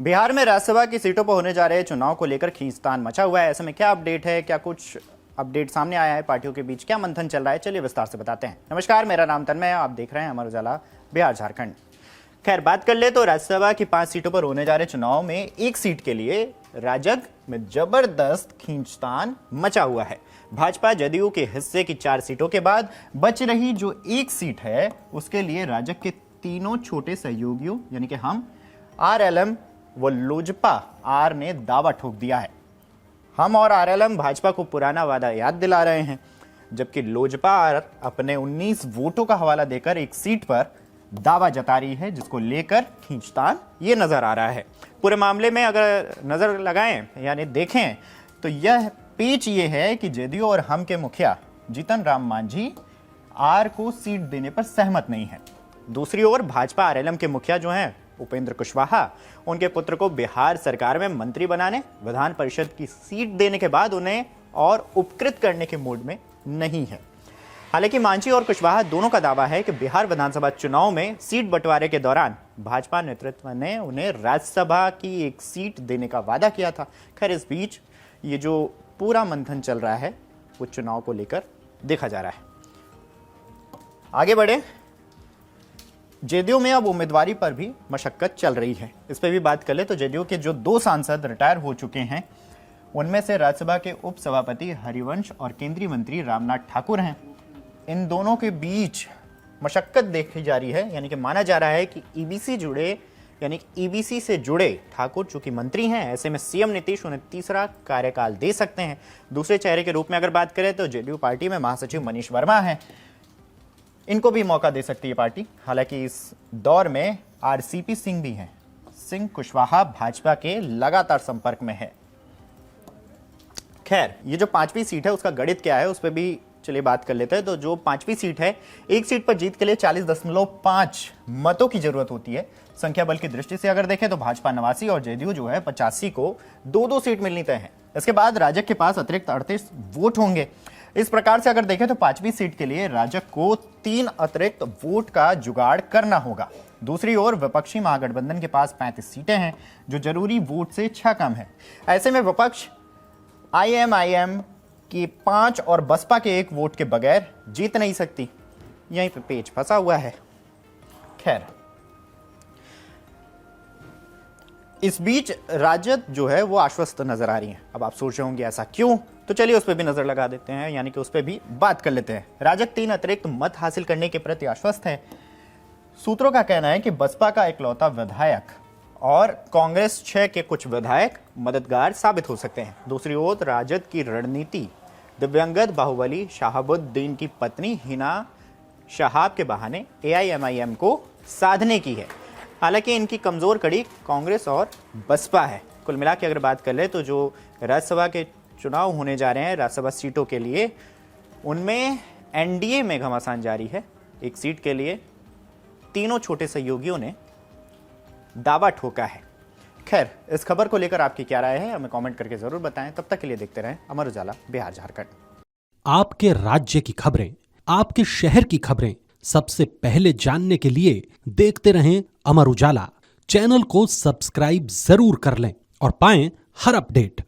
बिहार में राज्यसभा की सीटों पर होने जा रहे चुनाव को लेकर खींचतान मचा हुआ है। ऐसे में क्या अपडेट है, क्या कुछ अपडेट सामने आया है, पार्टियों के बीच क्या मंथन चल रहा है, चलिए विस्तार से बताते हैं। नमस्कार, मेरा नाम तन्मय है, आप देख रहे हैं अमर उजाला बिहार झारखंड। खैर, बात कर ले तो राज्यसभा की 5 सीटों पर होने जा रहे चुनाव में एक सीट के लिए राजग में जबरदस्त खींचतान मचा हुआ है। भाजपा जदयू के हिस्से की 4 सीटों के बाद बच रही जो एक सीट है उसके लिए राजग के तीनों छोटे सहयोगियों यानी कि हम, आरएलएम व लोजपा आर ने दावा ठोक दिया है। हम और आरएलएम भाजपा को पुराना वादा याद दिला रहे हैं, जबकि लोजपा आर अपने 19 वोटों का हवाला देकर एक सीट पर दावा जता रही है, जिसको लेकर खींचतान ये नजर आ रहा है। पूरे मामले में अगर नजर लगाएं यानी देखें तो यह पेच ये है कि जदयू और हम के मुखिया जीतन राम मांझी आर को सीट देने पर सहमत नहीं है। दूसरी ओर भाजपा आरएलएम के मुखिया जो हैं उपेंद्र कुशवाहा, उनके पुत्र को बिहार सरकार में मंत्री बनाने, विधान परिषद की सीट देने के बाद उन्हें और उपकृत करने के मूड में नहीं है। हालांकि मांझी और कुशवाहा दोनों का दावा है कि बिहार विधानसभा चुनाव में सीट बंटवारे के दौरान भाजपा नेतृत्व ने उन्हें राज्यसभा की एक सीट देने का वादा किया था। खैर, इस बीच ये जो पूरा मंथन चल रहा है वो चुनाव को लेकर देखा जा रहा है। आगे बढ़े, जदयू में अब उम्मीदवारी पर भी मशक्कत चल रही है। इस पर भी बात कर ले तो जदयू के जो 2 सांसद रिटायर हो चुके हैं उनमें से राज्यसभा के उप सभापति हरिवंश और केंद्रीय मंत्री रामनाथ ठाकुर हैं। इन दोनों के बीच मशक्कत देखी जा रही है, यानी कि माना जा रहा है कि ईबीसी से जुड़े ठाकुर चूंकि मंत्री हैं, ऐसे में सीएम नीतीश उन्हें तीसरा कार्यकाल दे सकते हैं। दूसरे चेहरे के रूप में अगर बात करें तो जदयू पार्टी में महासचिव मनीष वर्मा हैं, इनको भी मौका दे सकती है पार्टी। हालांकि इस दौर में आरसीपी सिंह भी हैं। सिंह कुशवाहा भाजपा के लगातार संपर्क में है। खैर, ये जो 5वीं सीट है उसका गणित क्या है उस पर भी चलिए बात कर लेते हैं। तो जो 5वीं सीट है, एक सीट पर जीत के लिए 40.5 मतों की जरूरत होती है। संख्या बल की दृष्टि से अगर देखें तो भाजपा 89 और जदयू जो है 85 को 2-2 सीट मिलनी तय है। इसके बाद राजग के पास अतिरिक्त 38 वोट होंगे। इस प्रकार से अगर देखें तो 5वीं सीट के लिए राजग को 3 अतिरिक्त वोट का जुगाड़ करना होगा। दूसरी ओर विपक्षी महागठबंधन के पास 35 सीटें हैं जो जरूरी वोट से 6 कम है। ऐसे में विपक्ष आईएमआईएम की 5 और बसपा के 1 वोट के बगैर जीत नहीं सकती। यहीं पे पेच फंसा हुआ है। खैर, इस बीच राजद जो है वो आश्वस्त नजर आ रही है। अब आप सोच रहे होंगे ऐसा क्यों, तो चलिए उस पर भी नजर लगा देते हैं, यानी कि उस पर भी बात कर लेते हैं। राजद 3 अतिरिक्त मत हासिल करने के प्रति आश्वस्त है। सूत्रों का कहना है कि बसपा का इकलौता विधायक और कांग्रेस 6 के कुछ विधायक मददगार साबित हो सकते हैं। दूसरी ओर राजद की रणनीति दिव्यंगत बाहुबली शहाबुद्दीन की पत्नी हिना शहाब के बहाने एआईएमआईएम को साधने की है। हालांकि इनकी कमजोर कड़ी कांग्रेस और बसपा है। कुल मिला के अगर बात कर ले तो जो राज्यसभा के चुनाव होने जा रहे हैं राज्यसभा सीटों के लिए, उनमें एनडीए में घमासान जारी है। एक सीट के लिए तीनों छोटे सहयोगियों ने दावा ठोका है। खैर, इस खबर को लेकर आपकी क्या राय है हमें कमेंट करके जरूर बताएं। तब तक के लिए देखते रहें अमर उजाला बिहार झारखंड। आपके राज्य की खबरें, आपके शहर की खबरें सबसे पहले जानने के लिए देखते रहें अमर उजाला। चैनल को सब्सक्राइब जरूर कर लें और पाएं हर अपडेट।